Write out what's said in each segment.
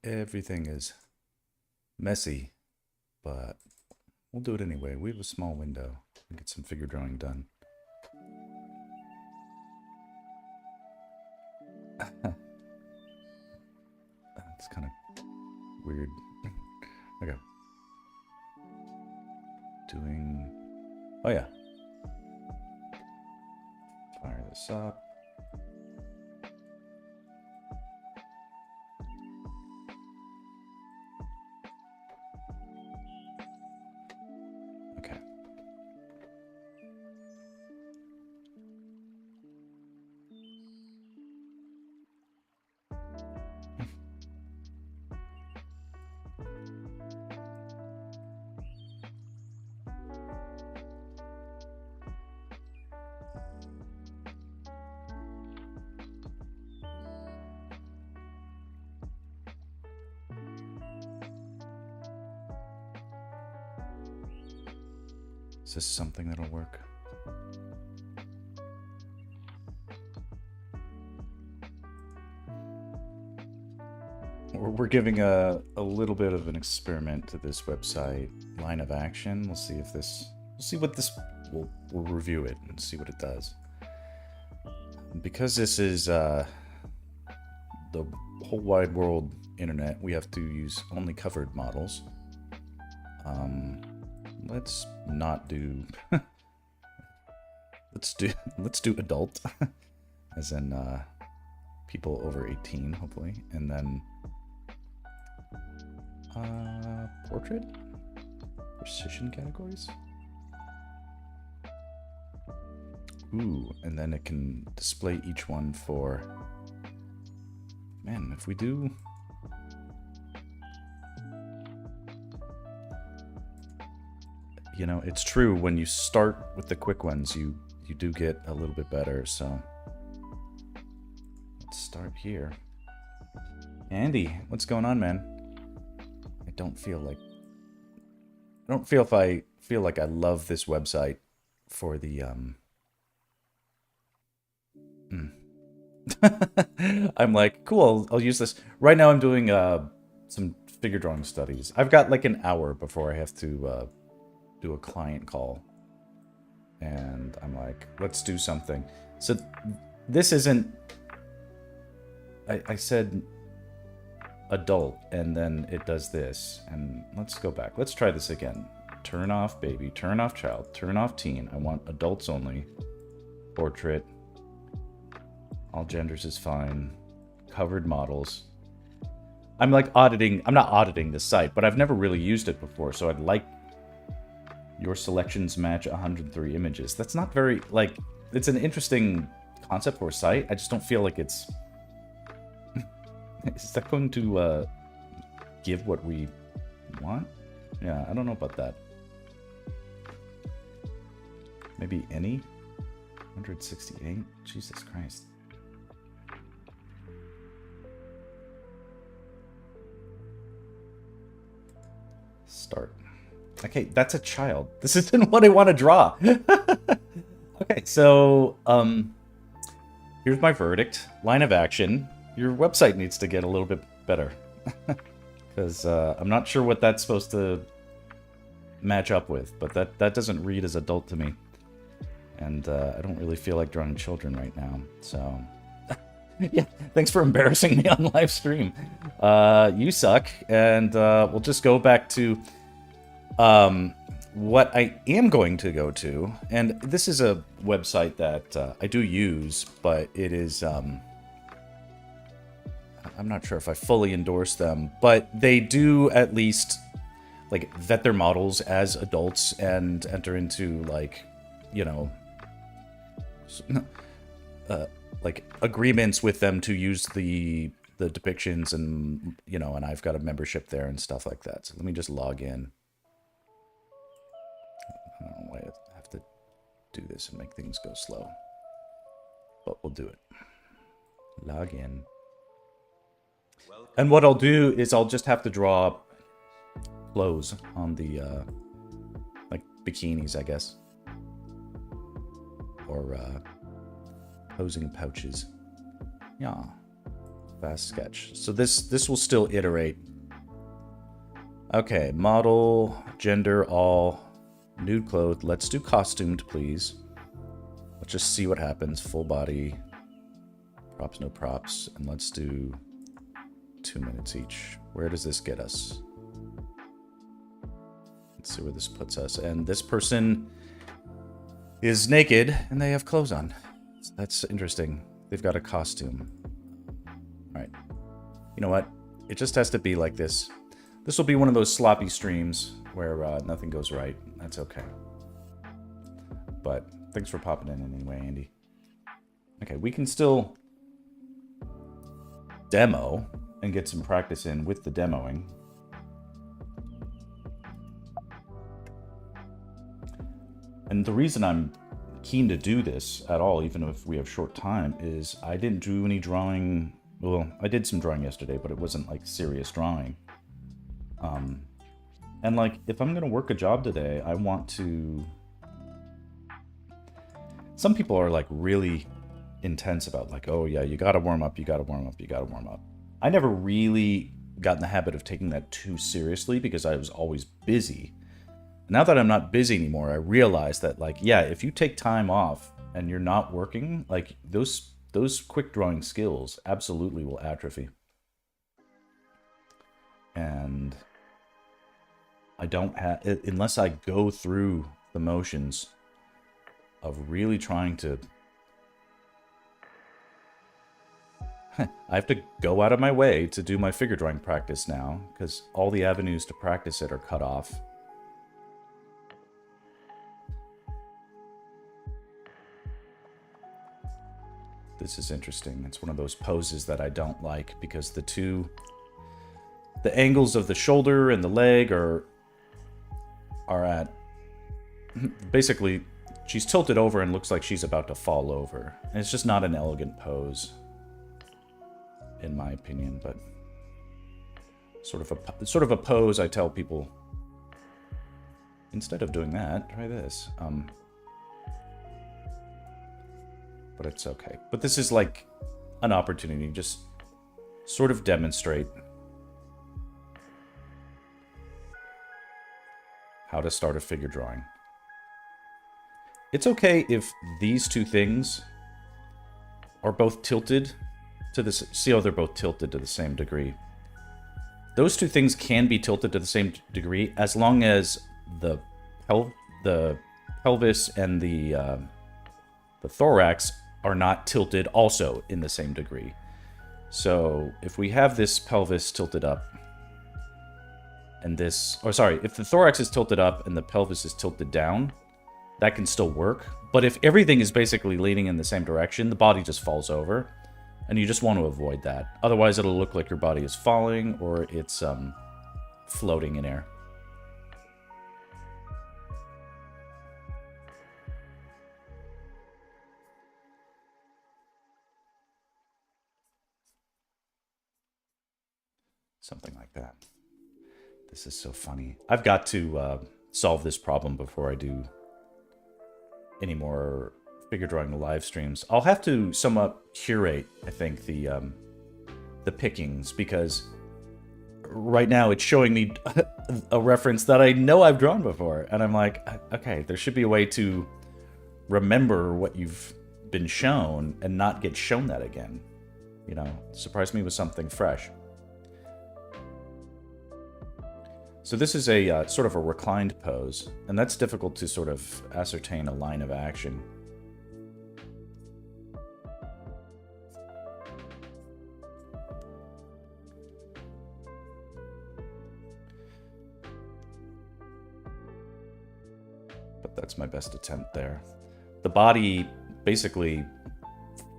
everything is messy, but we'll do it anyway. We have a small window to get some figure drawing done. It's kind of weird. Okay. Doing... Oh yeah. Fire this up. Okay. Is this something that'll work? We're giving a little bit of an experiment to this website, line of action. We'll see if this, we'll see what this, we'll review it and see what it does. Because this is the whole wide world internet, we have to use only covered models. Let's not do let's do adult as in people over 18 hopefully, and then portrait precision categories. Ooh, and then it can display each one for, man, if we do, you know, it's true, when you start with the quick ones, you do get a little bit better, so let's start here. Andy, what's going on, man? I don't feel like I love this website for the I'm like, cool, I'll use this. Right now I'm doing some figure drawing studies. I've got like an hour before I have to do a client call. And I'm like, let's do something. So this isn't... I said adult, and then it does this. And let's go back. Let's try this again. Turn off baby, turn off child, turn off teen. I want adults only. Portrait. All genders is fine. Covered models. I'm like auditing... I'm not auditing this site, but I've never really used it before, so I'd like... Your selections match 103 images. That's not very, like, it's an interesting concept for a site. I just don't feel like it's... Is that going to give what we want? Yeah, I don't know about that. Maybe any? 168? Jesus Christ. Start. Okay, that's a child. This isn't what I want to draw. Okay, so here's my verdict. Line of action. Your website needs to get a little bit better. Because I'm not sure what that's supposed to match up with, but that doesn't read as adult to me. And I don't really feel like drawing children right now, so... Yeah, thanks for embarrassing me on live stream. You suck, and we'll just go back to... what I am going to go to, and this is a website that I do use, but it is, I'm not sure if I fully endorse them, but they do at least, like, vet their models as adults and enter into, like, you know, like, agreements with them to use the depictions and, you know, and I've got a membership there and stuff like that. So let me just log in. I don't know why I have to do this and make things go slow. But we'll do it. Log in. And what I'll do is I'll just have to draw clothes on the, like, bikinis, I guess. Or, posing pouches. Yeah. Fast sketch. So this will still iterate. Okay, model, gender, all, nude clothed. Let's do costumed, please. Let's just see what happens. Full body, props, no props, and let's do 2 minutes each. Where does this get us? Let's see where this puts us. And this person is naked and they have clothes on. So that's interesting. They've got a costume. All right. You know what? It just has to be like this. This will be one of those sloppy streams where nothing goes right. That's okay. But thanks for popping in anyway, Andy. Okay, we can still demo and get some practice in with the demoing. And the reason I'm keen to do this at all, even if we have short time, is I didn't do any drawing. Well, I did some drawing yesterday, but it wasn't like serious drawing. And like, if I'm going to work a job today, I want to... Some people are like really intense about like, oh yeah, you got to warm up, you got to warm up, you got to warm up. I never really got in the habit of taking that too seriously because I was always busy. Now that I'm not busy anymore, I realize that like, yeah, if you take time off and you're not working, like those quick drawing skills absolutely will atrophy. And I don't have, unless I go through the motions of really trying to, I have to go out of my way to do my figure drawing practice now because all the avenues to practice it are cut off. This is interesting. It's one of those poses that I don't like because the angles of the shoulder and the leg are at, basically, she's tilted over and looks like she's about to fall over. And it's just not an elegant pose, in my opinion, but sort of a pose I tell people, instead of doing that, try this. But it's okay. But this is like an opportunity to just sort of demonstrate how to start a figure drawing. It's okay if these two things are both tilted to this. See how they're both tilted to the same degree. Those two things can be tilted to the same degree as long as the pelvis and the thorax are not tilted also in the same degree. So if we have this pelvis tilted up and this, or sorry, if the thorax is tilted up and the pelvis is tilted down, that can still work. But if everything is basically leaning in the same direction, the body just falls over. And you just want to avoid that. Otherwise, it'll look like your body is falling or it's floating in air. Something like that. This is so funny. I've got to solve this problem before I do any more figure drawing live streams. I'll have to somewhat curate, I think, the pickings, because right now it's showing me a reference that I know I've drawn before, and I'm like, okay, there should be a way to remember what you've been shown and not get shown that again. You know, surprise me with something fresh. So this is a sort of a reclined pose, and that's difficult to sort of ascertain a line of action. But that's my best attempt there. The body basically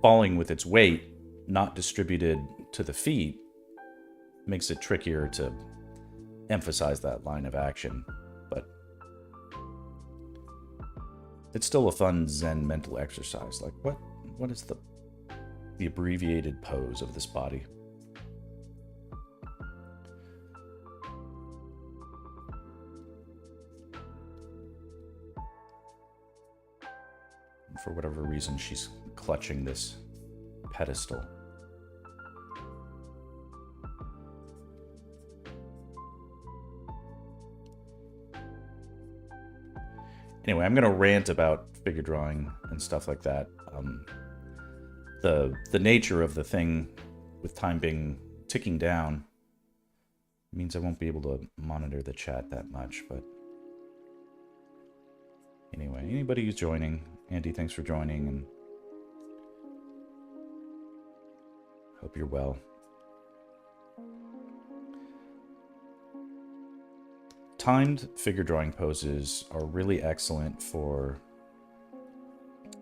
falling with its weight, not distributed to the feet, makes it trickier to emphasize that line of action, but it's still a fun Zen mental exercise. Like, what is the abbreviated pose of this body? For whatever reason, she's clutching this pedestal. Anyway, I'm going to rant about figure drawing and stuff like that. The nature of the thing with time being ticking down means I won't be able to monitor the chat that much, but anyway, anybody who's joining, Andy, thanks for joining, and hope you're well. Timed figure drawing poses are really excellent for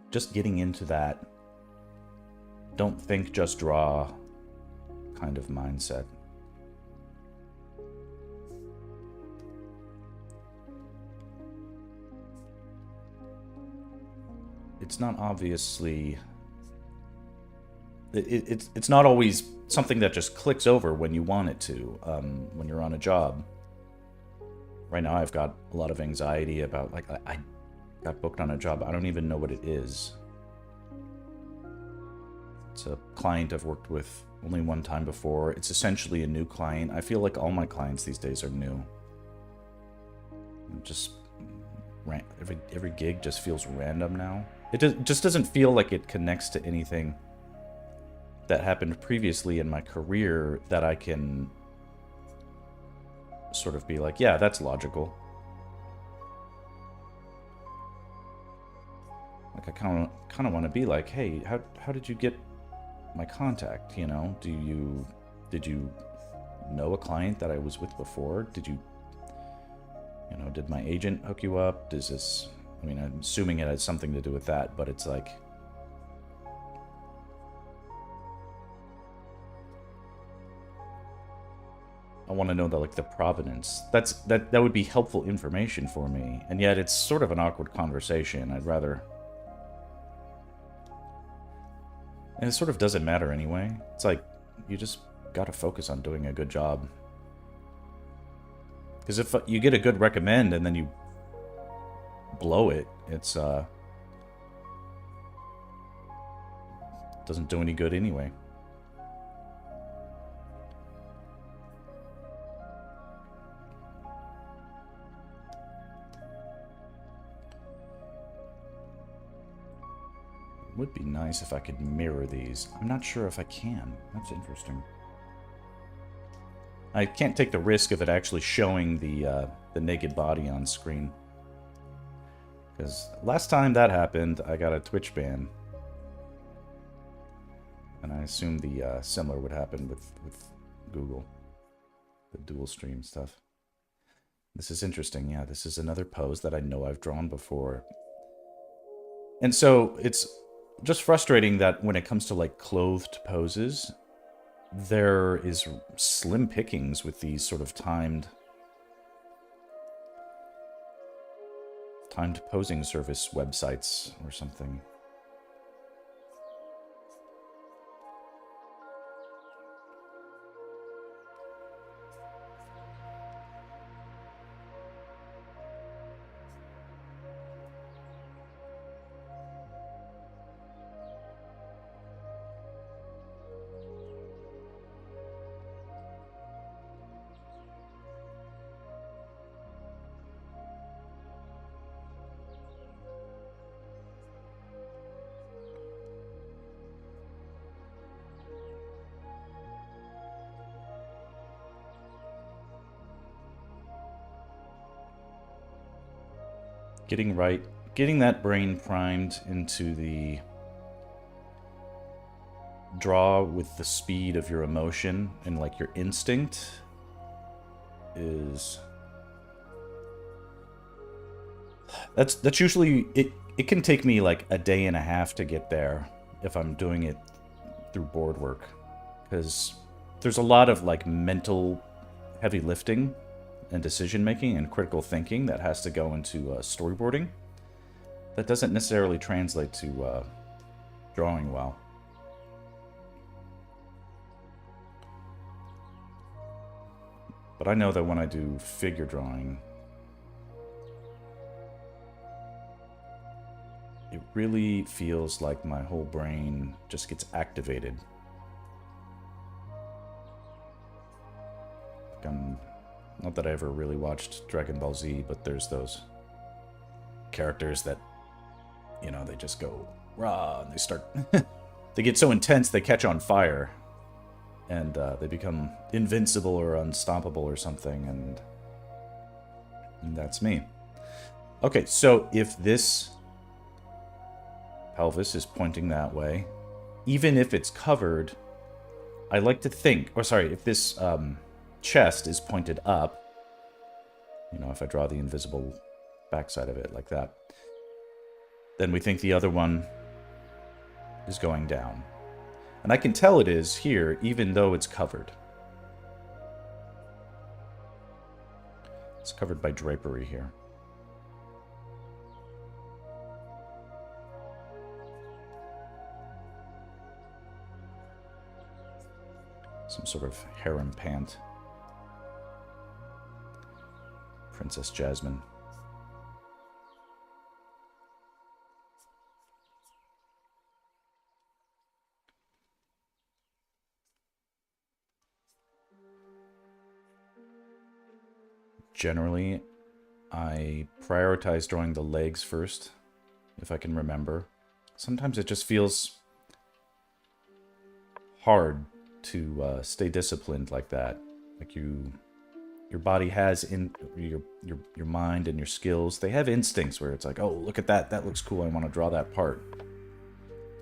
just getting into that don't think, just draw kind of mindset. It's not obviously... It's not always something that just clicks over when you want it to, when you're on a job. Right now I've got a lot of anxiety about, like, I got booked on a job. I don't even know what it is. It's a client I've worked with only one time before. It's essentially a new client. I feel like all my clients these days are new. Just every gig just feels random now. It just doesn't feel like it connects to anything that happened previously in my career that I can sort of be like, yeah, that's logical. Like, I kind of want to be like, hey, how did you get my contact? You know, did you know a client that I was with before? Did you know, did my agent hook you up? Does this, I mean, I'm assuming it has something to do with that, but it's like, I want to know that, like, the provenance. That would be helpful information for me, and yet it's sort of an awkward conversation. I'd rather... And it sort of doesn't matter anyway. It's like, you just gotta focus on doing a good job. Because if you get a good recommend and then you blow it, it's, doesn't do any good anyway. Would be nice if I could mirror these. I'm not sure if I can. That's interesting. I can't take the risk of it actually showing the naked body on screen. Because last time that happened, I got a Twitch ban. And I assume the similar would happen with Google. The dual stream stuff. This is interesting. Yeah, this is another pose that I know I've drawn before. And so it's just frustrating that when it comes to, like, clothed poses, there is slim pickings with these sort of timed posing service websites or something. Getting that brain primed into the draw with the speed of your emotion and, like, your instinct is... That's usually... It can take me, like, a day and a half to get there if I'm doing it through board work. Because there's a lot of, like, mental heavy lifting and decision-making and critical thinking that has to go into storyboarding. That doesn't necessarily translate to drawing well. But I know that when I do figure drawing, it really feels like my whole brain just gets activated. Like, not that I ever really watched Dragon Ball Z, but there's those characters that, you know, they just go rah, and they start, they get so intense they catch on fire, and they become invincible or unstoppable or something, and that's me. Okay, so if this pelvis is pointing that way, even if it's covered, I like to think, or sorry, if this chest is pointed up, you know, if I draw the invisible backside of it like that, then we think the other one is going down. And I can tell it is here, even though it's covered. It's covered by drapery here. Some sort of harem pant. Princess Jasmine. Generally, I prioritize drawing the legs first, if I can remember. Sometimes it just feels hard to stay disciplined like that. Like your body has in your mind and your skills. They have instincts where it's like, oh, look at that. That looks cool. I want to draw that part.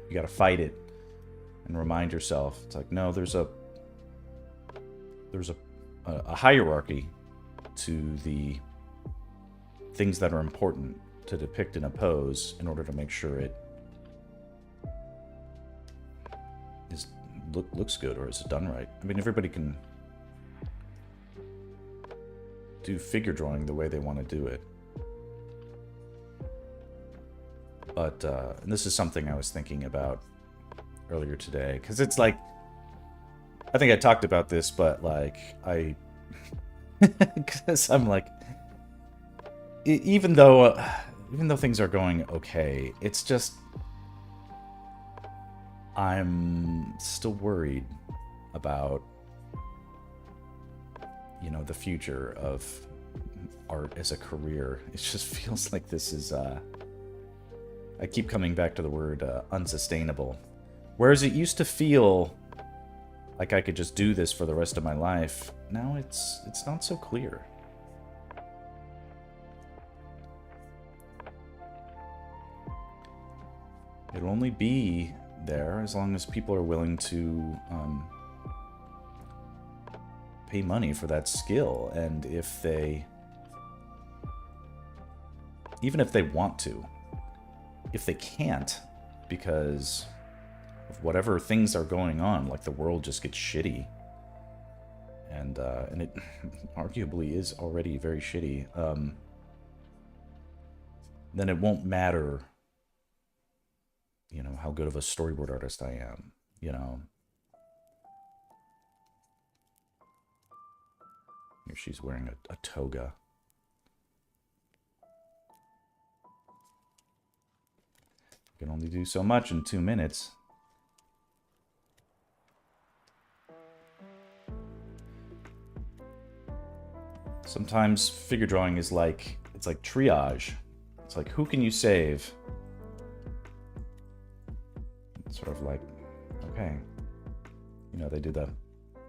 You got to fight it and remind yourself. It's like, no, there's a hierarchy to the things that are important to depict in a pose in order to make sure it looks good or is done right. I mean, everybody can do figure drawing the way they want to do it. But, and this is something I was thinking about earlier today, because it's like, I think I talked about this, but like, because I'm like, even though things are going okay, it's just, I'm still worried about, you know, the future of art as a career. It just feels like this is, I keep coming back to the word unsustainable. Whereas it used to feel like I could just do this for the rest of my life, now it's not so clear. It'll only be there as long as people are willing to pay money for that skill, and if they, even if they want to, if they can't because of whatever things are going on, like the world just gets shitty, and it arguably is already very shitty, then it won't matter, you know, how good of a storyboard artist I am, you know. Here she's wearing a toga. You can only do so much in 2 minutes. Sometimes figure drawing is like, it's like triage. It's like, who can you save? It's sort of like, okay, you know, they do the,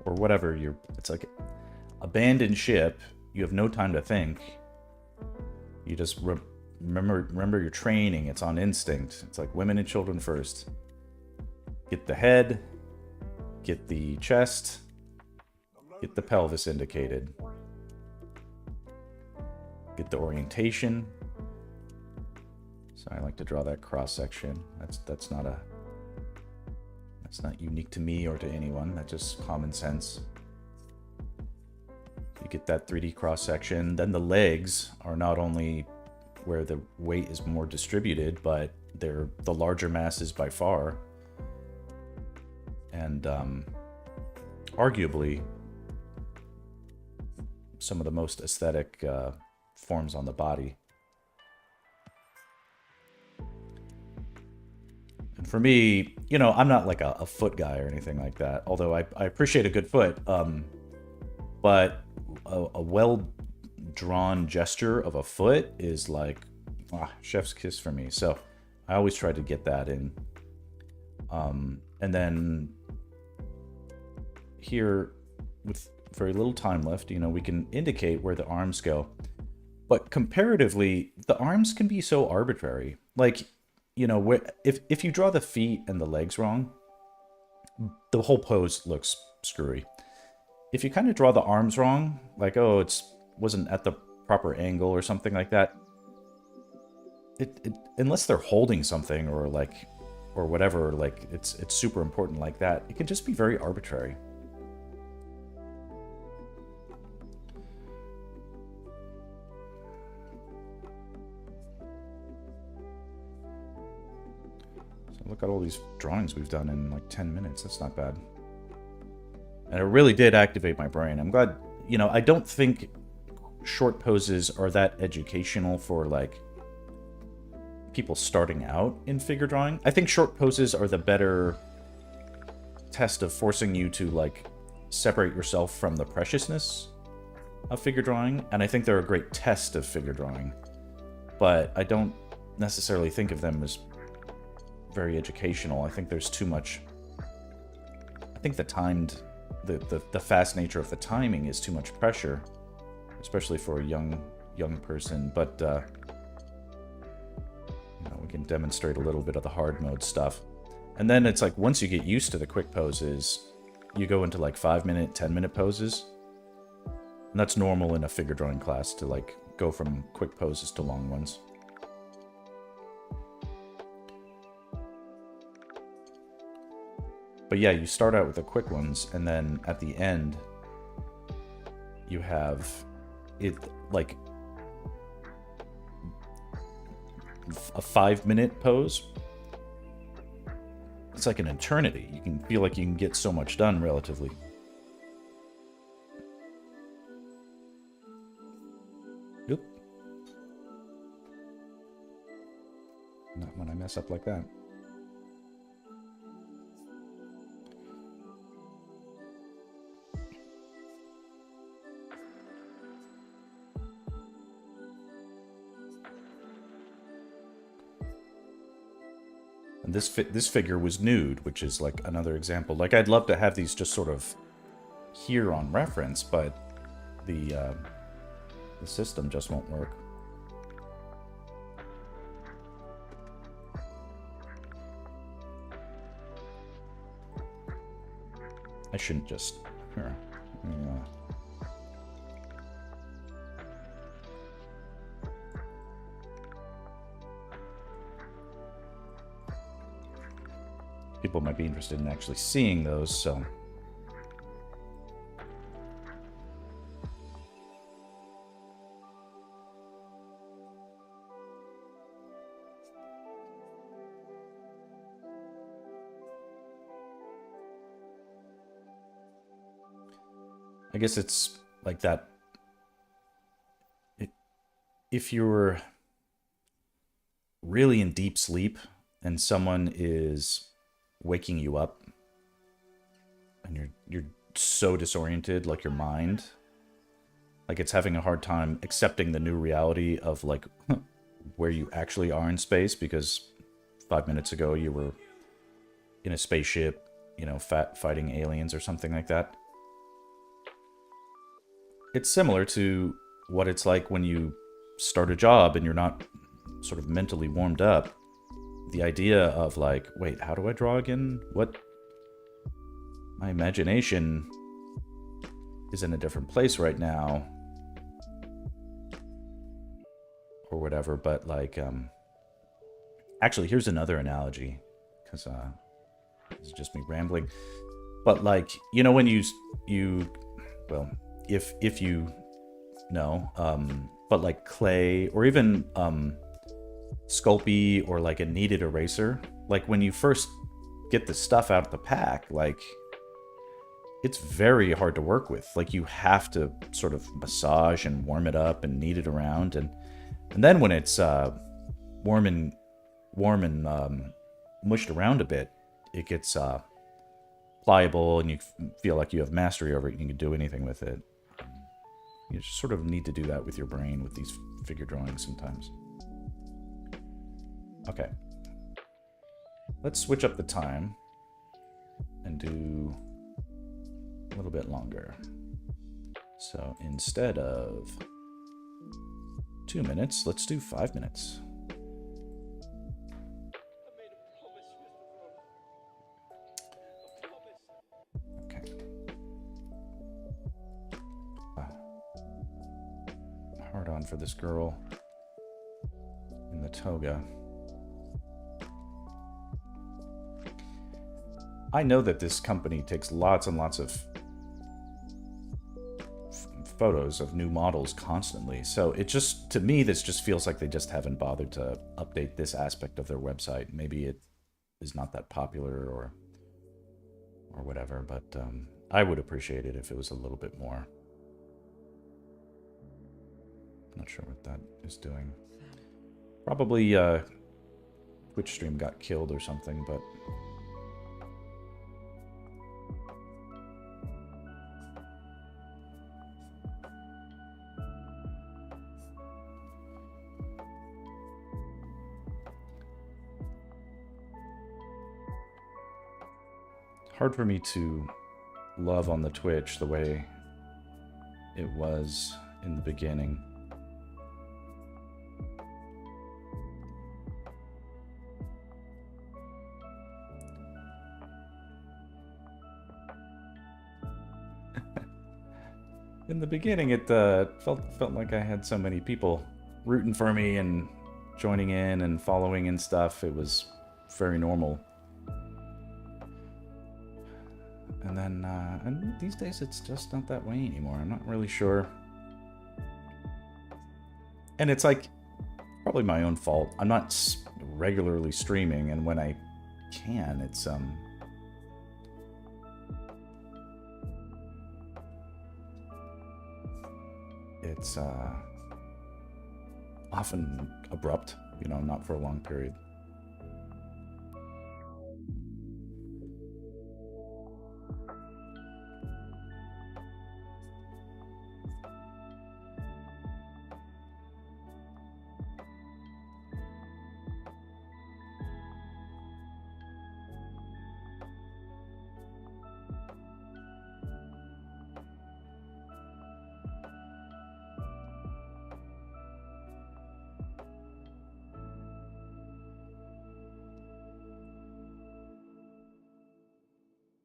or whatever, it's like abandoned ship, you have no time to think. You just remember your training, it's on instinct. It's like women and children first. Get the head, get the chest, get the pelvis indicated. Get the orientation. So I like to draw that cross section. That's not unique to me or to anyone. That's just common sense. You get that 3D cross section. Then the legs are not only where the weight is more distributed, but they're the larger masses by far. And arguably some of the most aesthetic forms on the body. And for me, you know, I'm not like a foot guy or anything like that, although I appreciate a good foot, but a well-drawn gesture of a foot is like chef's kiss for me. So I always try to get that in. And then here, with very little time left, you know, we can indicate where the arms go. But comparatively, the arms can be so arbitrary. Like, you know, if you draw the feet and the legs wrong, the whole pose looks screwy. If you kind of draw the arms wrong, like, oh, it wasn't at the proper angle or something like that, unless they're holding something or like, or whatever, like it's super important like that, it can just be very arbitrary. So look at all these drawings we've done in like 10 minutes. That's not bad. And it really did activate my brain. I'm glad, you know, I don't think short poses are that educational for like people starting out in figure drawing. I think short poses are the better test of forcing you to like separate yourself from the preciousness of figure drawing, and I think they're a great test of figure drawing, but I don't necessarily think of them as very educational. I think there's too much. I think the fast nature of the timing is too much pressure, especially for a young person, but you know, we can demonstrate a little bit of the hard mode stuff. And then it's like, once you get used to the quick poses, you go into like 5-minute, 10-minute poses. And that's normal in a figure drawing class to like go from quick poses to long ones. But yeah, you start out with the quick ones, and then at the end, you have it like a 5-minute pose. It's like an eternity. You can feel like you can get so much done relatively. Oop. Not when I mess up like that. And this figure was nude, which is like another example. Like, I'd love to have these just sort of here on reference, but the system just won't work. I shouldn't just... Here. People might be interested in actually seeing those, so... I guess it's like that. If you're really in deep sleep and someone is waking you up and you're so disoriented, like your mind, like it's having a hard time accepting the new reality of like where you actually are in space, because 5 minutes ago you were in a spaceship, you know, fighting aliens or something like that. It's similar to what it's like when you start a job and you're not sort of mentally warmed up. The idea of like, wait, how do I draw again? What? My imagination is in a different place right now. Or whatever, but like, actually, here's another analogy, because this is just me rambling. But like, you know, when you well, if you know, but like clay or even Sculpey or like a kneaded eraser, like when you first get the stuff out of the pack, like it's very hard to work with. Like you have to sort of massage and warm it up and knead it around, and then when it's warm and mushed around a bit, it gets pliable, and you feel like you have mastery over it and you can do anything with it. You just sort of need to do that with your brain with these figure drawings sometimes. Okay. Let's switch up the time and do a little bit longer. So instead of 2 minutes, let's do 5 minutes. Okay. Hard on for this girl in the toga. I know that this company takes lots and lots of photos of new models constantly. So it just, to me, this just feels like they just haven't bothered to update this aspect of their website. Maybe it is not that popular or whatever, but I would appreciate it if it was a little bit more. Not sure what that is doing. Probably Twitch stream got killed or something, but hard for me to love on the Twitch the way it was in the beginning. In the beginning, it felt like I had so many people rooting for me and joining in and following and stuff. It was very normal. And then, and these days it's just not that way anymore. I'm not really sure. And it's like, probably my own fault. I'm not regularly streaming, and when I can, it's often abrupt, you know, not for a long period.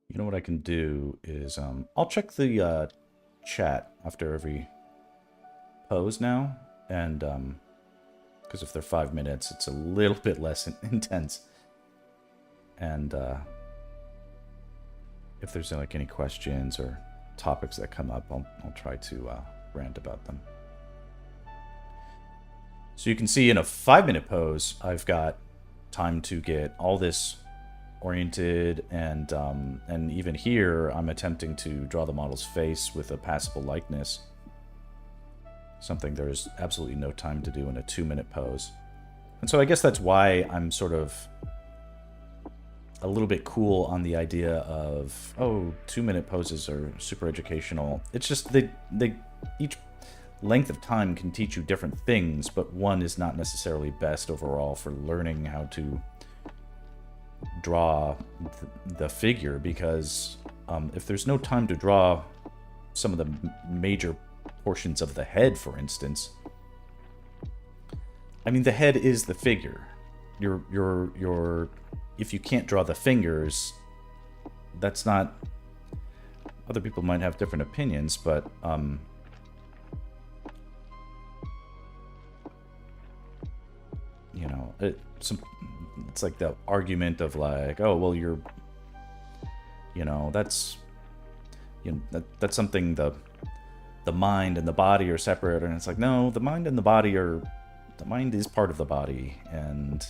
You know what I can do is, I'll check the chat after every pose now, and because if they're 5 minutes, it's a little bit less intense. And if there's like any questions or topics that come up, I'll try to rant about them. So you can see in a 5-minute pose, I've got time to get all this oriented, and even here I'm attempting to draw the model's face with a passable likeness, something there's absolutely no time to do in a 2-minute pose. And so I guess that's why I'm sort of a little bit cool on the idea of, oh, 2-minute poses are super educational. It's just they each length of time can teach you different things, but one is not necessarily best overall for learning how to draw the figure, because if there's no time to draw some of the major portions of the head, for instance, I mean, the head is the figure. If you can't draw the fingers, that's not. Other people might have different opinions, but you know, it's like the argument of like, oh, well, you know, that's something the mind and the body are separate, and it's like, no, the mind and the body are, the mind is part of the body, and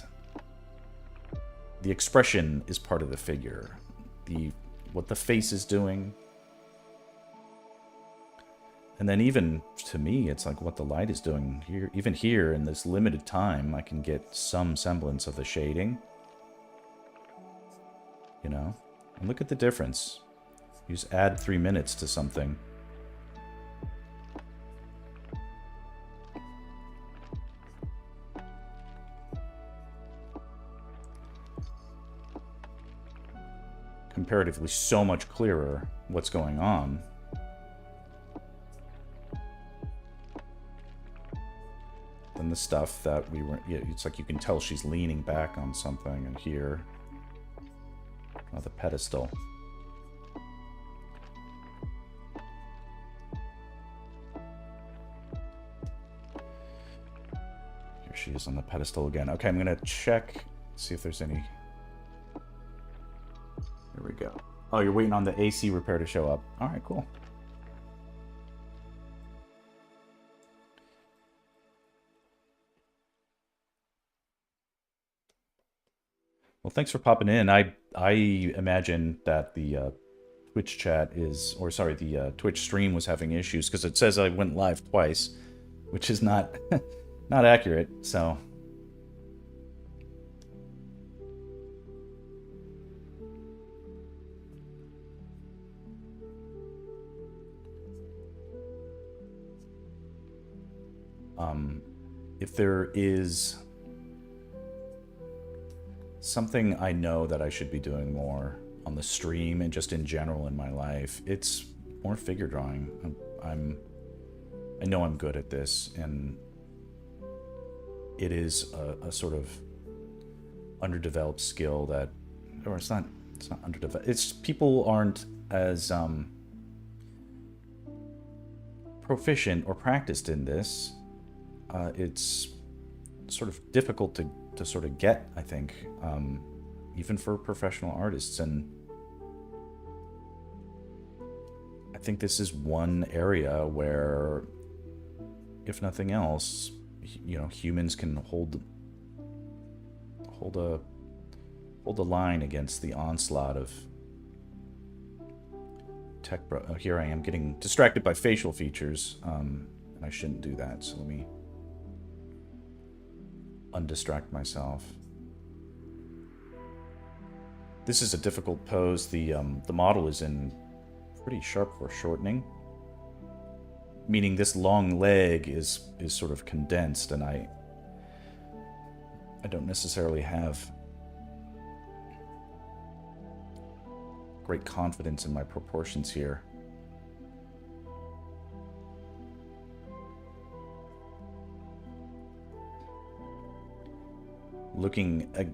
the expression is part of the figure. What the face is doing. And then even to me, it's like what the light is doing here. Even here in this limited time, I can get some semblance of the shading. You know? And look at the difference. You just add 3 minutes to something. comparatively so much clearer what's going on. Than the stuff that we were... Yeah, it's like you can tell she's leaning back on something, and here... Oh, the pedestal. Here she is on the pedestal again. Okay, I'm gonna check, see if there's any... Here we go. Oh, you're waiting on the AC repair to show up. Alright, cool. Well, thanks for popping in. I imagine that the Twitch chat is... Or, sorry, the Twitch stream was having issues, because it says I went live twice, which is not, not accurate, so... If there is something I know that I should be doing more on the stream and just in general in my life, it's more figure drawing. I know I'm good at this, and it is a sort of underdeveloped skill that, or it's not underdeveloped. It's people aren't as proficient or practiced in this. It's sort of difficult to sort of get, I think, even for professional artists. And I think this is one area where, if nothing else, you know, humans can hold a line against the onslaught of tech bro. Oh, here I am getting distracted by facial features, and I shouldn't do that, so let me undistract myself. This is a difficult pose. The model is in pretty sharp foreshortening, meaning this long leg is sort of condensed, and I don't necessarily have great confidence in my proportions here.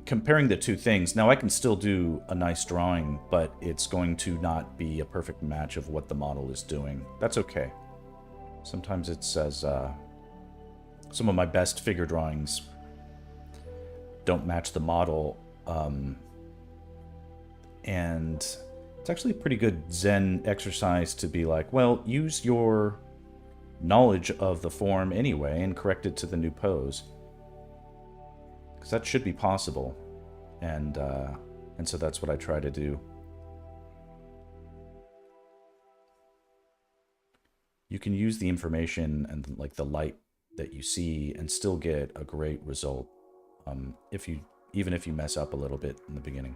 Comparing the two things, now I can still do a nice drawing, but it's going to not be a perfect match of what the model is doing. That's okay. Sometimes it says some of my best figure drawings don't match the model, and it's actually a pretty good Zen exercise to be like, well, use your knowledge of the form anyway and correct it to the new pose. Because that should be possible, and so that's what I try to do. You can use the information and like the light that you see and still get a great result, even if you mess up a little bit in the beginning.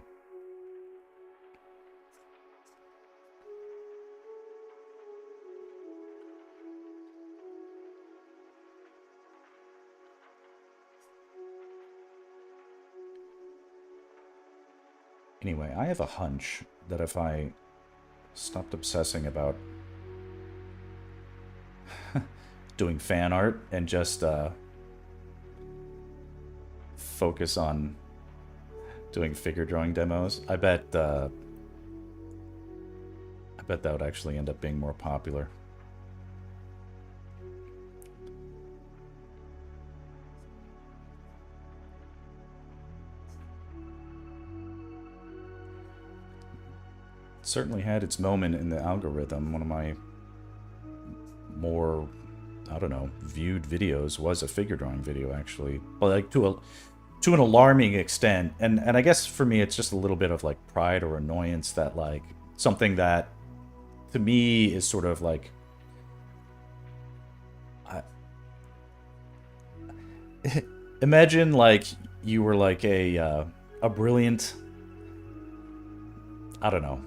Anyway, I have a hunch that if I stopped obsessing about doing fan art and just focus on doing figure drawing demos, I bet that would actually end up being more popular. Certainly had its moment in the algorithm. One of my more, I don't know, viewed videos was a figure drawing video, actually, but like to an alarming extent. And I guess for me it's just a little bit of like pride or annoyance that like something that to me is sort of like imagine like you were like a brilliant, I don't know,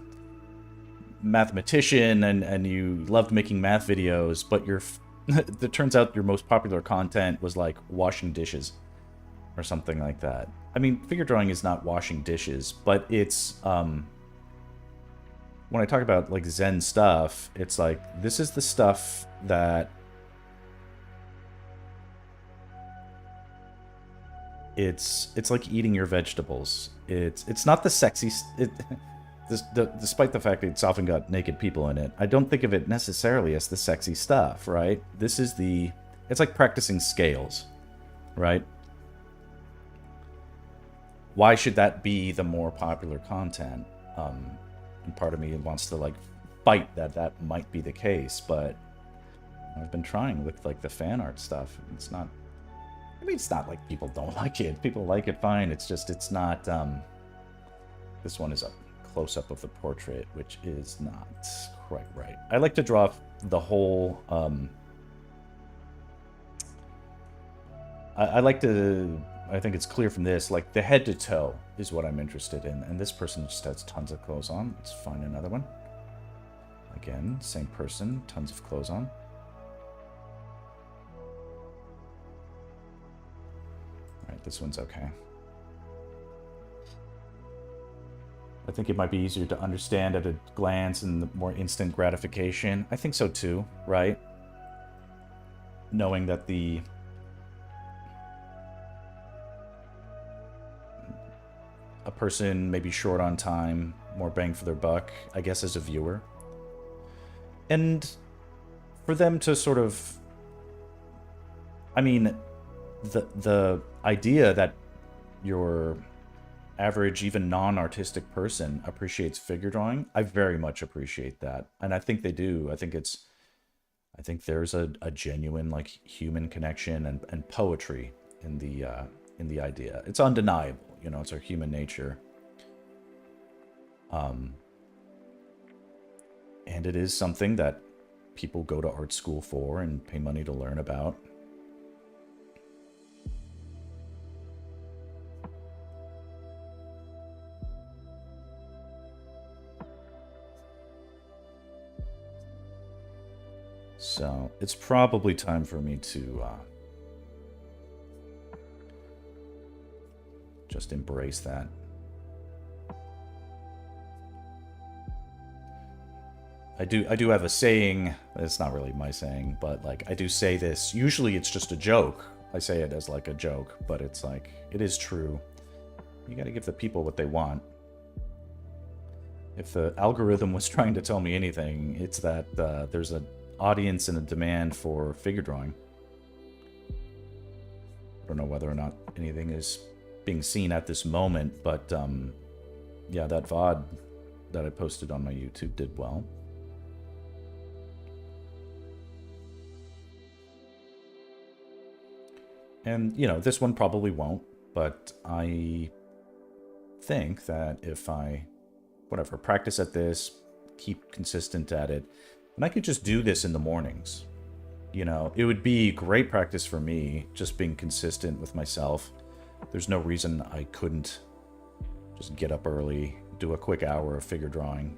mathematician, and you loved making math videos, but it turns out your most popular content was like washing dishes or something like that. I mean, figure drawing is not washing dishes, but it's when I talk about like Zen stuff, it's like this is the stuff that it's like eating your vegetables. It's not the sexy. Despite the fact that it's often got naked people in it, I don't think of it necessarily as the sexy stuff, right? This is the. It's like practicing scales, right? Why should that be the more popular content? And part of me wants to like fight that might be the case, but I've been trying with like the fan art stuff. It's not. I mean, it's not like people don't like it. People like it fine. It's just it's not. This one is a close-up of the portrait, which is not quite right. I like to draw the whole. I like to. I think it's clear from this, like the head to toe is what I'm interested in. And this person just has tons of clothes on. Let's find another one. Again, same person, tons of clothes on. All right, this one's okay. I think it might be easier to understand at a glance and the more instant gratification. I think so too, right? Knowing that a person may be short on time, more bang for their buck, I guess, as a viewer. And for them to sort of... I mean, the idea that your average, even non-artistic person appreciates figure drawing, I very much appreciate that. And I think they do. I think there's a genuine, like, human connection and poetry in the idea. It's undeniable. You know, it's our human nature. And it is something that people go to art school for and pay money to learn about. So it's probably time for me to just embrace that. I do have a saying. It's not really my saying, but like I do say this. Usually it's just a joke. I say it as like a joke, but it's like it is true. You got to give the people what they want. If the algorithm was trying to tell me anything, it's that there's an audience and a demand for figure drawing. I don't know whether or not anything is being seen at this moment, but yeah, that VOD that I posted on my YouTube did well. And, you know, this one probably won't, but I think that if I, whatever, practice at this, keep consistent at it, and I could just do this in the mornings. You know, it would be great practice for me, just being consistent with myself. There's no reason I couldn't just get up early, do a quick hour of figure drawing,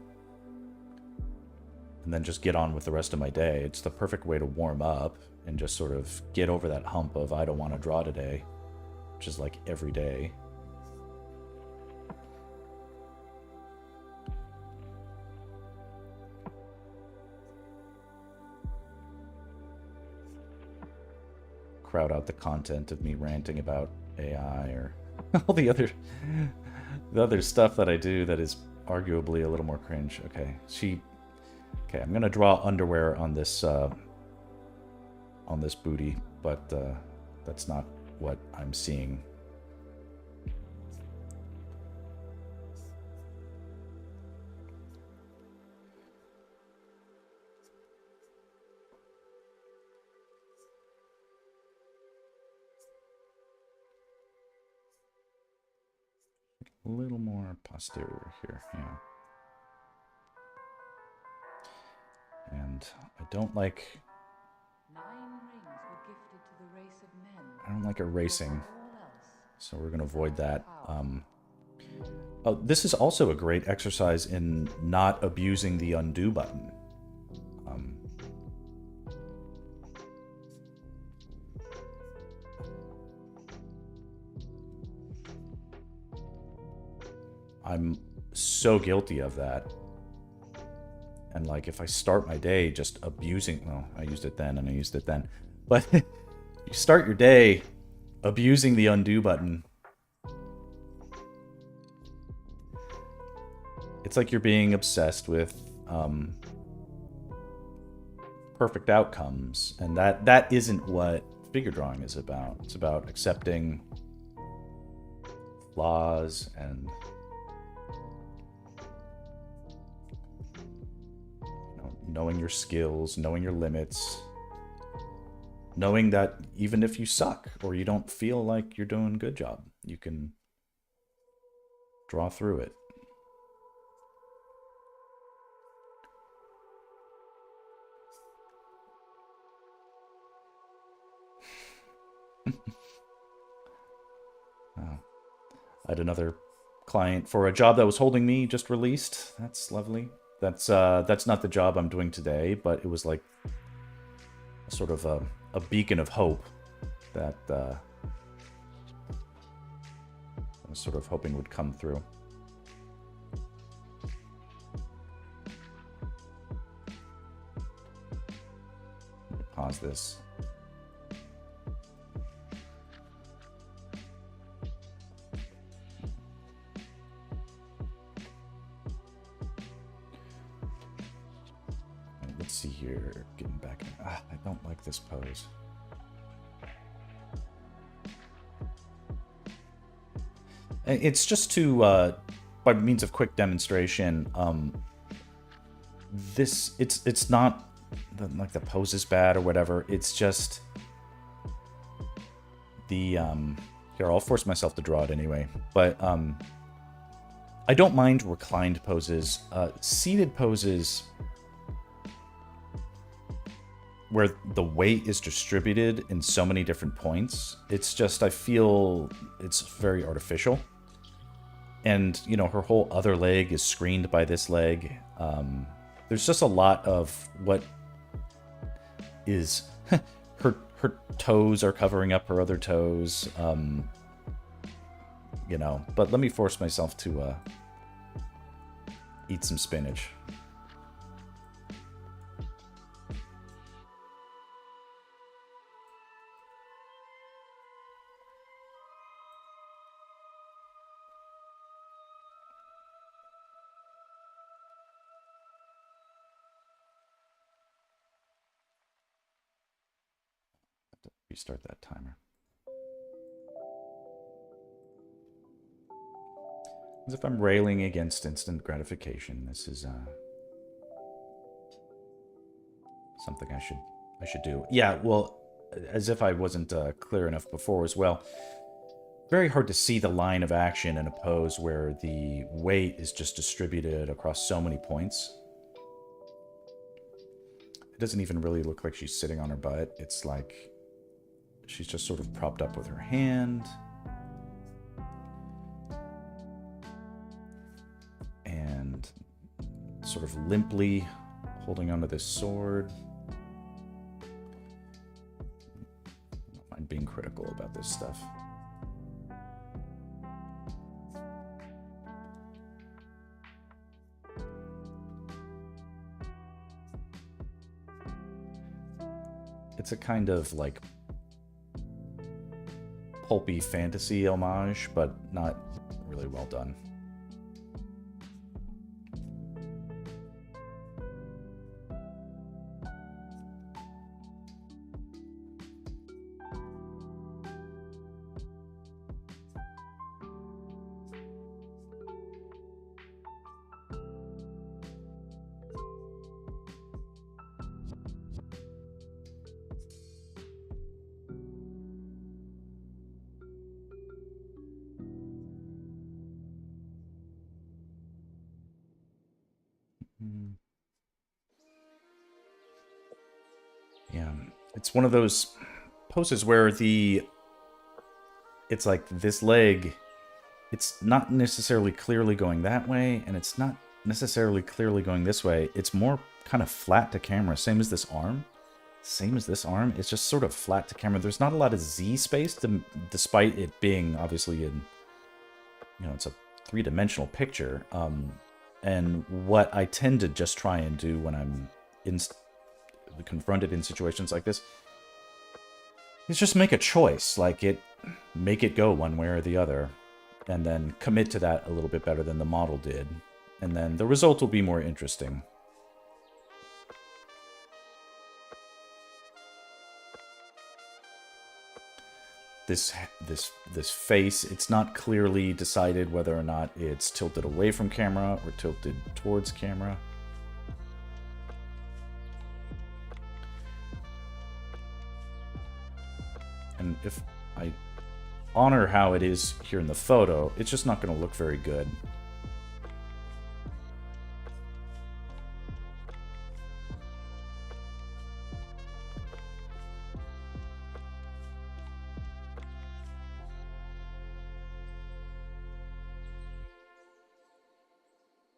and then just get on with the rest of my day. It's the perfect way to warm up and just sort of get over that hump of I don't want to draw today, which is like every day. Crowd out the content of me ranting about AI or all the other stuff that I do that is arguably a little more cringe. Okay, I'm gonna draw underwear on this booty, but that's not what I'm seeing. A little more posterior here, yeah. And I don't like erasing, so we're gonna avoid that. Oh, this is also a great exercise in not abusing the undo button. I'm so guilty of that. And like if I start my day just abusing, well, I used it then and I used it then, but you start your day abusing the undo button, it's like you're being obsessed with perfect outcomes, and that isn't what figure drawing is about. It's about accepting flaws and knowing your skills, knowing your limits, knowing that even if you suck or you don't feel like you're doing a good job, you can draw through it. Oh. I had another client for a job that was holding me just released. That's lovely. That's not the job I'm doing today, but it was like sort of a beacon of hope that I was sort of hoping would come through. Pause this. Let's see here. Getting back. I don't like this pose. It's just to, by means of quick demonstration, it's not like the pose is bad or whatever. It's just the, here, I'll force myself to draw it anyway. But I don't mind reclined poses. Seated poses where the weight is distributed in so many different points, it's just, I feel it's very artificial. And, you know, her whole other leg is screened by this leg. There's just a lot of what is... her toes are covering up her other toes. You know, but let me force myself to eat some spinach. Restart that timer. As if I'm railing against instant gratification. This is something I should do. Yeah, well, as if I wasn't clear enough before as well. Very hard to see the line of action in a pose where the weight is just distributed across so many points. It doesn't even really look like she's sitting on her butt. It's like she's just sort of propped up with her hand. And sort of limply holding onto this sword. I'm being critical about this stuff. It's a kind of like pulpy fantasy homage, but not really well done. Yeah, it's one of those poses where it's like this leg, it's not necessarily clearly going that way, and it's not necessarily clearly going this way. It's more kind of flat to camera, same as this arm. Same as this arm, it's just sort of flat to camera. There's not a lot of Z space, despite it being obviously in, you know, it's a three-dimensional picture. And what I tend to just try and do when I'm confronted in situations like this is just make a choice. Like, make it go one way or the other. And then commit to that a little bit better than the model did. And then the result will be more interesting. This face, it's not clearly decided whether or not it's tilted away from camera or tilted towards camera. And if I honor how it is here in the photo, it's just not going to look very good.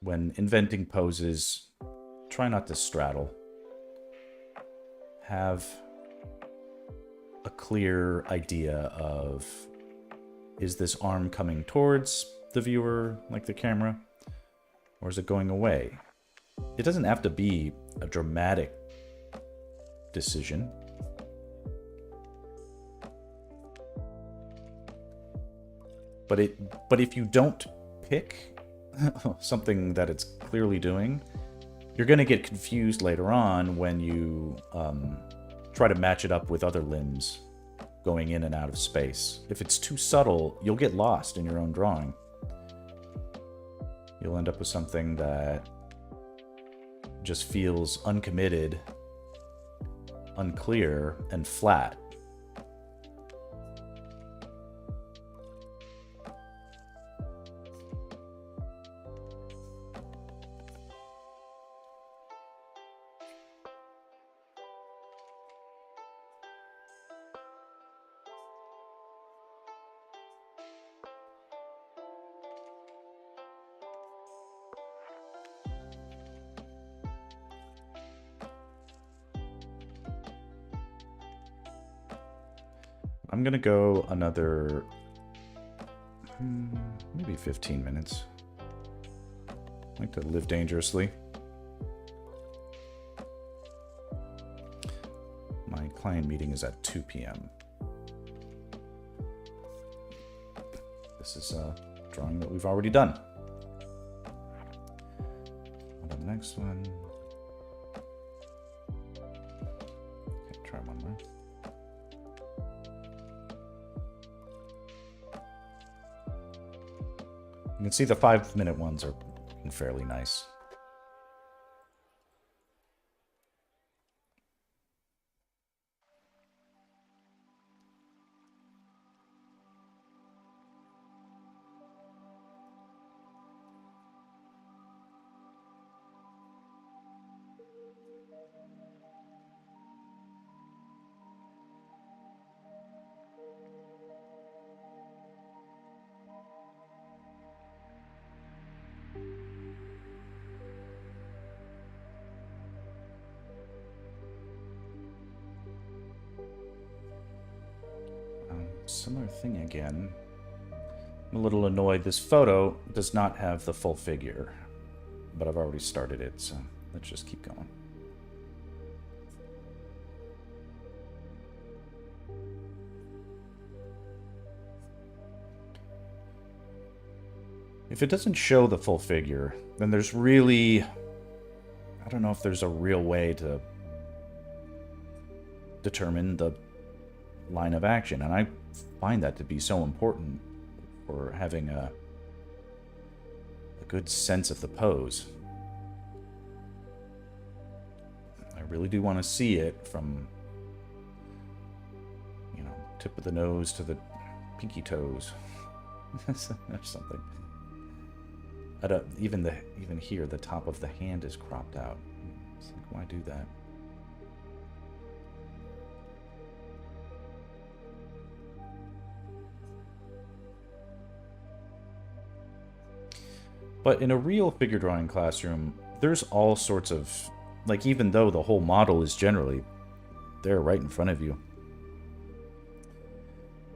When inventing poses, try not to straddle. Have a clear idea of, is this arm coming towards the viewer, like the camera, or is it going away? It doesn't have to be a dramatic decision. But if you don't pick something that it's clearly doing, you're going to get confused later on when you try to match it up with other limbs going in and out of space. If it's too subtle, you'll get lost in your own drawing. You'll end up with something that just feels uncommitted, unclear, and flat. I'm gonna go another maybe 15 minutes. I like to live dangerously. My client meeting is at 2 p.m. This is a drawing that we've already done. On the next one. Okay, try one more. You can see the 5-minute ones are fairly nice. Similar thing again. I'm a little annoyed. This photo does not have the full figure, but I've already started it, so let's just keep going. If it doesn't show the full figure, then there's really... I don't know if there's a real way to determine the line of action, and I find that to be so important for having a good sense of the pose. I really do want to see it from, you know, tip of the nose to the pinky toes. There's something. Even here, the top of the hand is cropped out. It's like, why do that? But in a real figure drawing classroom, there's all sorts of, like, even though the whole model is generally there right in front of you.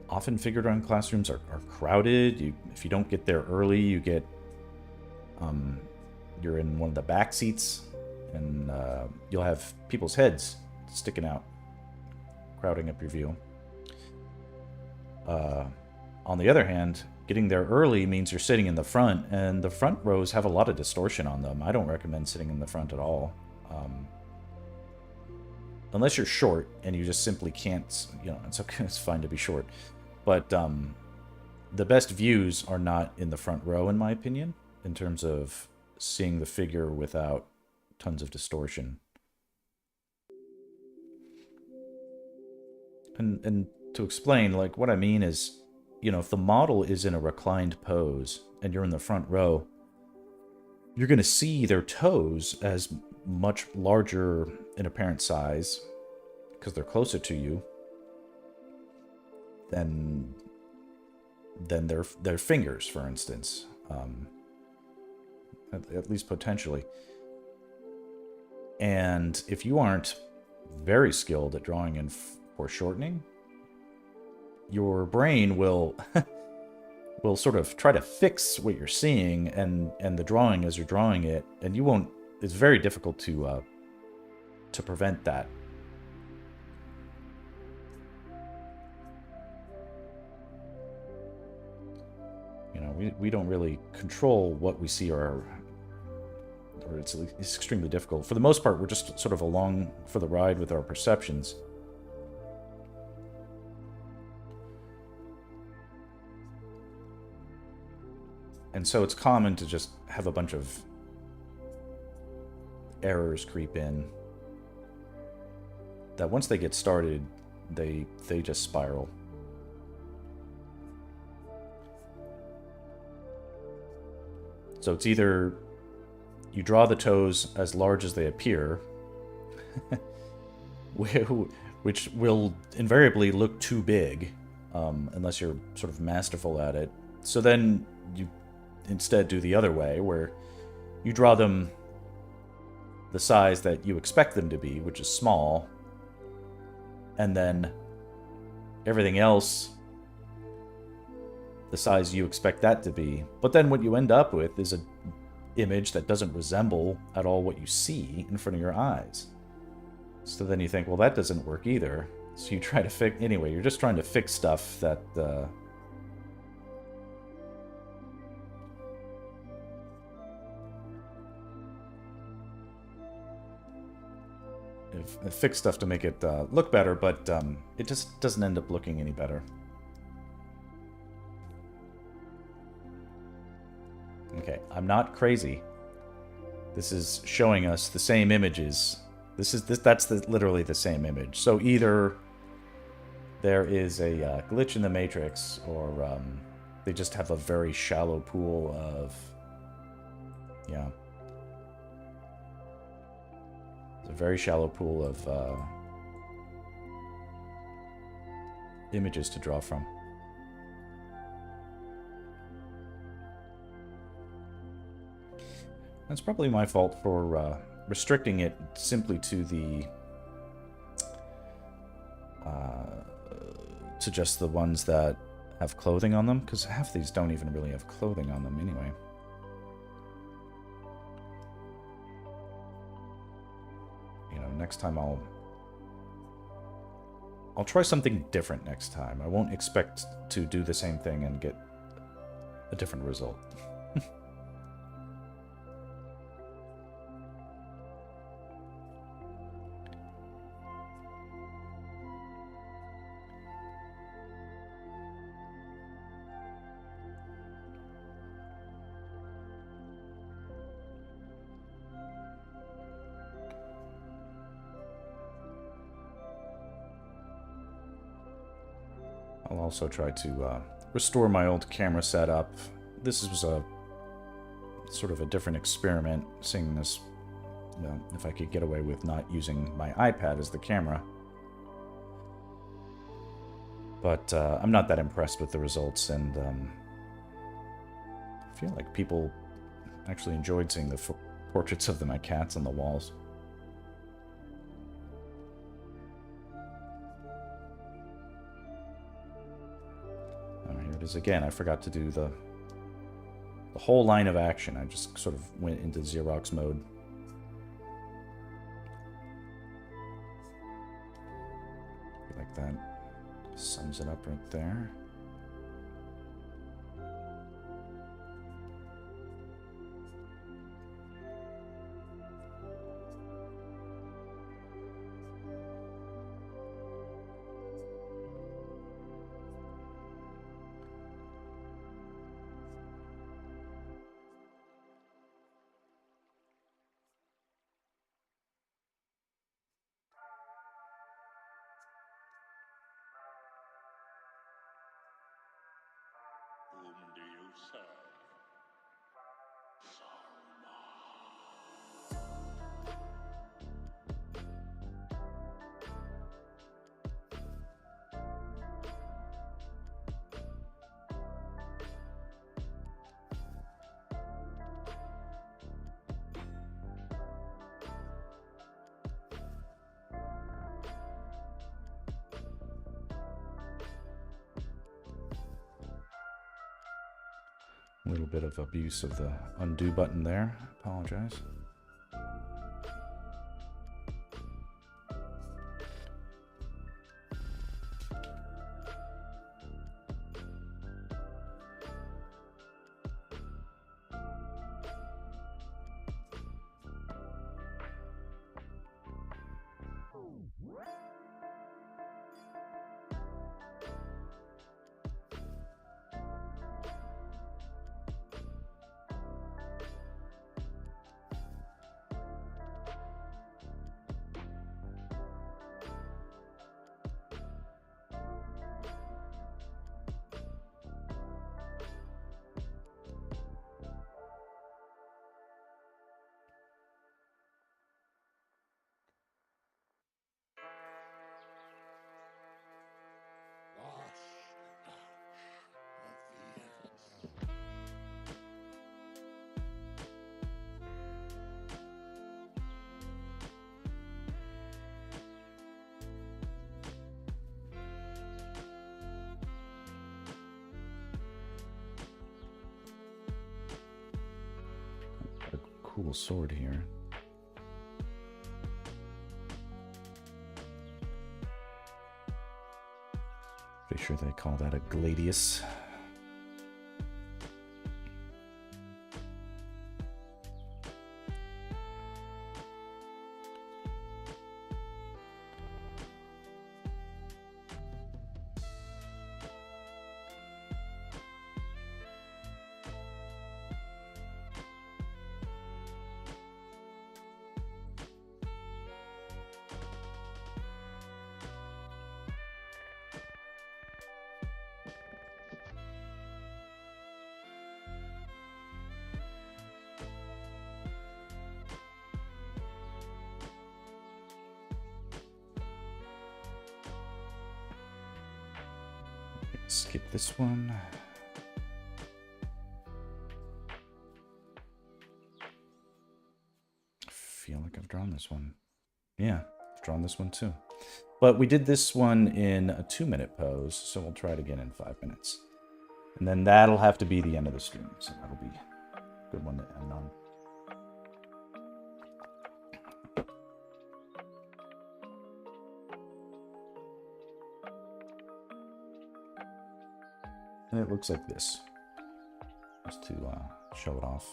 Often figure drawing classrooms are crowded. If you don't get there early, you get you're in one of the back seats, and you'll have people's heads sticking out, crowding up your view. On the other hand, getting there early means you're sitting in the front, and the front rows have a lot of distortion on them. I don't recommend sitting in the front at all. Unless you're short and you just simply can't, you know, it's okay, it's fine to be short. But the best views are not in the front row, in my opinion, in terms of seeing the figure without tons of distortion. And to explain, like, what I mean is, you know, if the model is in a reclined pose and you're in the front row, you're going to see their toes as much larger in apparent size because they're closer to you than their fingers, for instance, at least potentially. And if you aren't very skilled at drawing in foreshortening, your brain will will sort of try to fix what you're seeing and the drawing as you're drawing it, and you won't. It's very difficult to prevent that. You know, we don't really control what we see, or it's extremely difficult. For the most part, we're just sort of along for the ride with our perceptions. And so it's common to just have a bunch of errors creep in that once they get started, they just spiral. So it's either you draw the toes as large as they appear, which will invariably look too big, unless you're sort of masterful at it. So then you instead do the other way, where you draw them the size that you expect them to be, which is small, and then everything else the size you expect that to be. But then what you end up with is an image that doesn't resemble at all what you see in front of your eyes. So then you think, well, that doesn't work either. So you try to fix... Anyway, you're just trying to fix stuff that... fix stuff to make it look better, but it just doesn't end up looking any better. Okay, I'm not crazy. This is showing us the same images. That's literally the same image. So either there is a glitch in the matrix, or they just have a very shallow pool of... Yeah. A very shallow pool of images to draw from. That's probably my fault for restricting it simply to the to just the ones that have clothing on them, because half these don't even really have clothing on them anyway. You know, next time I'll try something different next time. I won't expect to do the same thing and get a different result. I'll also try to restore my old camera setup. This was a sort of a different experiment, seeing this, you know, if I could get away with not using my iPad as the camera. But I'm not that impressed with the results, and I feel like people actually enjoyed seeing the portraits of my cats on the walls. Here it is again. I forgot to do the the whole line of action. I just sort of went into Xerox mode. Like that. Sums it up right there. Whom do you serve? A little bit of abuse of the undo button there. I apologize. Cool sword here. Pretty sure they call that a gladius. Skip this one. I feel like I've drawn this one. Yeah, I've drawn this one too. But we did this one in a 2-minute pose, so we'll try it again in 5 minutes. And then that'll have to be the end of the stream, so that'll be a good one to end on. And it looks like this, just to show it off.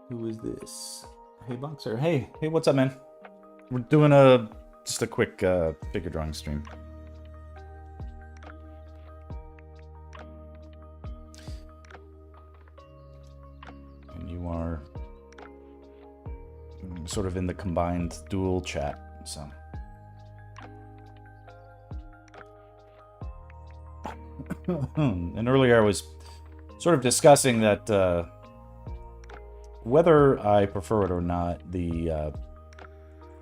Who is this? Hey, Boxer. Hey, what's up, man? We're doing just a quick figure drawing stream. And you are sort of in the combined dual chat, so. And earlier I was sort of discussing that whether I prefer it or not, the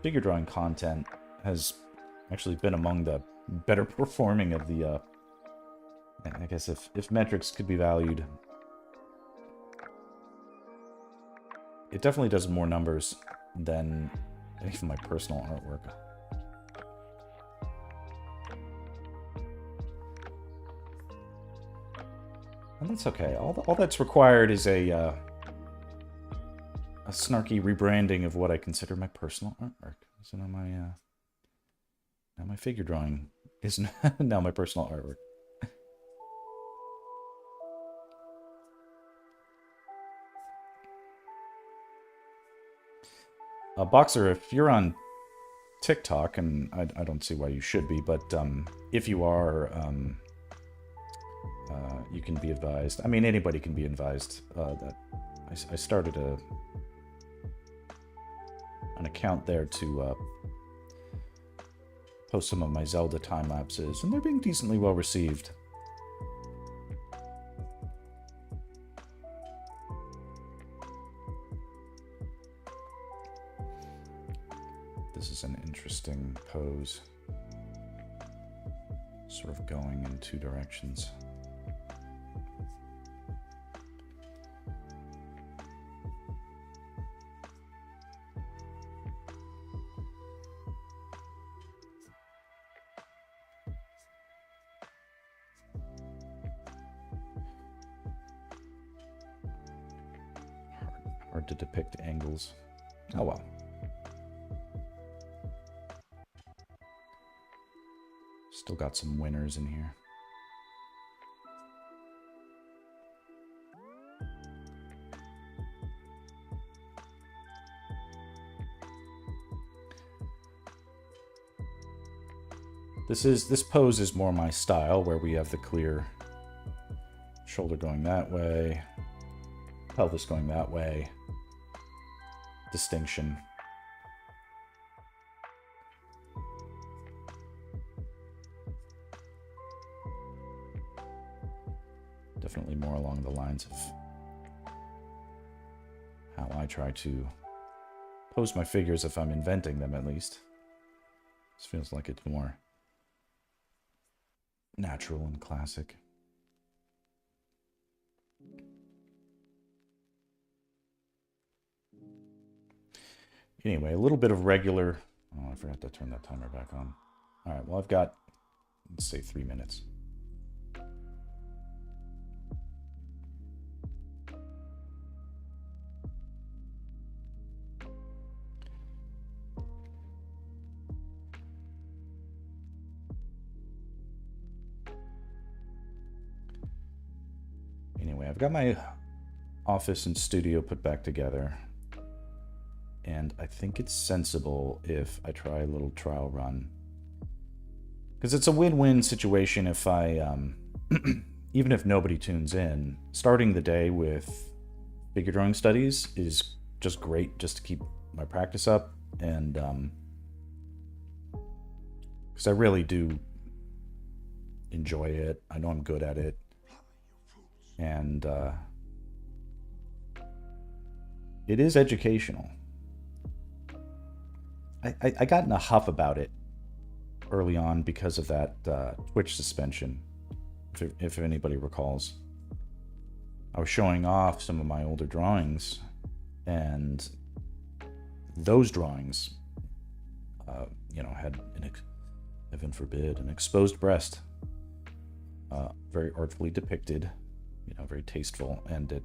figure drawing content has actually been among the better performing of the, I guess if metrics could be valued, it definitely does more numbers than even my personal artwork. And that's okay. All that's required is a snarky rebranding of what I consider my personal artwork. So now my figure drawing is now my personal artwork. Boxer, if you're on TikTok, and I don't see why you should be, but if you are, you can be advised. I mean, anybody can be advised that I started an account there to post some of my Zelda time lapses, and they're being decently well received. This is an interesting pose, sort of going in two directions. Hard to depict angles. Oh well. Still got some winners in here. This pose is more my style, where we have the clear shoulder going that way, pelvis going that way, distinction. Definitely more along the lines of how I try to pose my figures if I'm inventing them, at least. This feels like it's more natural and classic. Anyway, a little bit of regular... Oh, I forgot to turn that timer back on. All right, well, I've got, let's say, 3 minutes. Anyway, I've got my office and studio put back together, and I think it's sensible if I try a little trial run, because it's a win-win situation if I, even if nobody tunes in, starting the day with figure drawing studies is just great, just to keep my practice up, and because I really do enjoy it. I know I'm good at it. And it is educational. I got in a huff about it early on because of that Twitch suspension, if anybody recalls. I was showing off some of my older drawings, and those drawings, had, heaven forbid, an exposed breast, very artfully depicted. Very tasteful, and it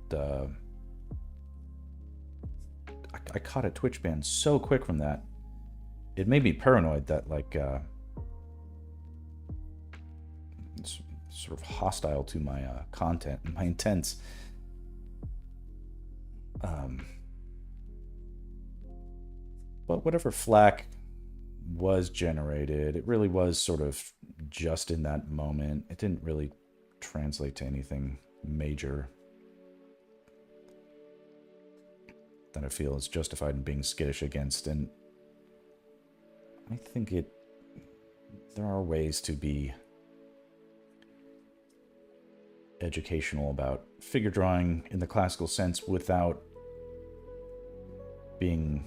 I caught a Twitch ban so quick from that. It made me paranoid that, like, it's sort of hostile to my content and my intents. But whatever flack was generated, it really was sort of just in that moment. It didn't really translate to anything major that I feel is justified in being skittish against, and I think there are ways to be educational about figure drawing in the classical sense without being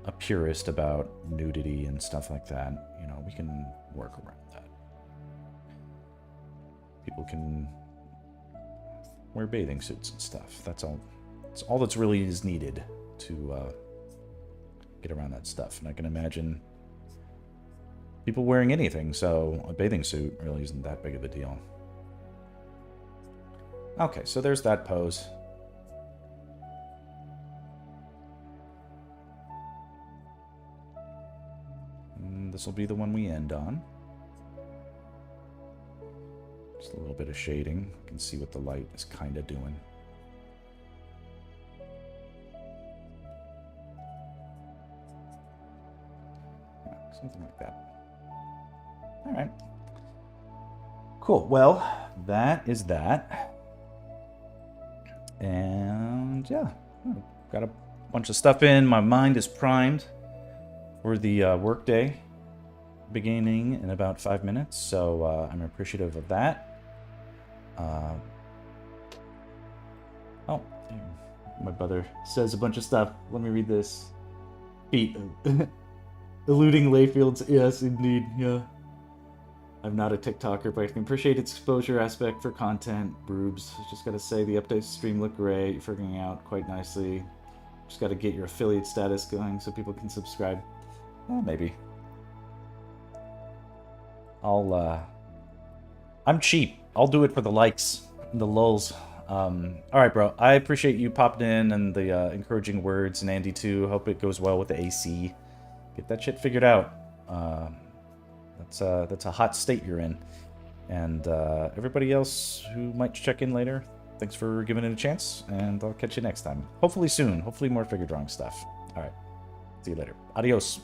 a purist about nudity and stuff like that. We can work around that. People can wear bathing suits and stuff. That's all. That's all that's really is needed to get around that stuff. And I can imagine people wearing anything, so a bathing suit really isn't that big of a deal. Okay, so there's that pose. And this will be the one we end on. Just a little bit of shading. You can see what the light is kind of doing. Yeah, something like that. All right. Cool. Well, that is that. And yeah, got a bunch of stuff in. My mind is primed for the workday beginning in about 5 minutes, so I'm appreciative of that. Oh, my brother says a bunch of stuff. Let me read this. Feet. Eluding layfields. Yes, indeed. Yeah. I'm not a TikToker, but I can appreciate its exposure aspect for content. Broobs. Just gotta say, the updates stream look great. You're figuring out quite nicely. Just gotta get your affiliate status going so people can subscribe. Maybe. I'm cheap. I'll do it for the likes and the lulz. Alright, bro. I appreciate you popping in and the encouraging words, and Andy too. Hope it goes well with the AC. Get that shit figured out. That's a hot state you're in. And everybody else who might check in later, thanks for giving it a chance, and I'll catch you next time. Hopefully soon. Hopefully more figure drawing stuff. Alright. See you later. Adios.